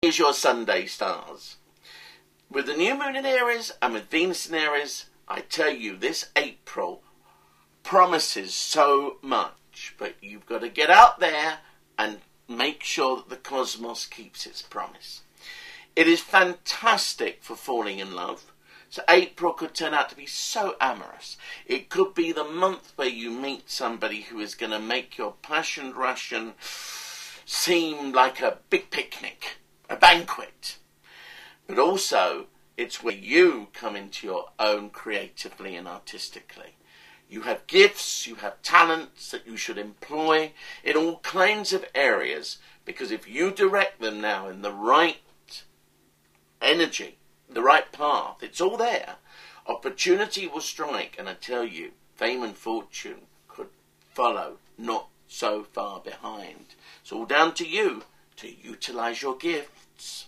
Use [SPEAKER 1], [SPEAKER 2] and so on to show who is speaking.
[SPEAKER 1] Here's your Sunday stars. With the new moon in Aries and with Venus in Aries, I tell you, this April promises so much, but you've got to get out there and make sure that the cosmos keeps its promise. It is fantastic for falling in love. So April could turn out to be so amorous. It could be the month where you meet somebody who is going to make your passion Russian seem like a big picnic, a banquet. But also, it's where you come into your own creatively and artistically. You have gifts, you have talents that you should employ in all kinds of areas, because if you direct them now in the right energy, the right path, it's all there. Opportunity will strike, and I tell you, fame and fortune could follow not so far behind. It's all down to you to utilize your gifts.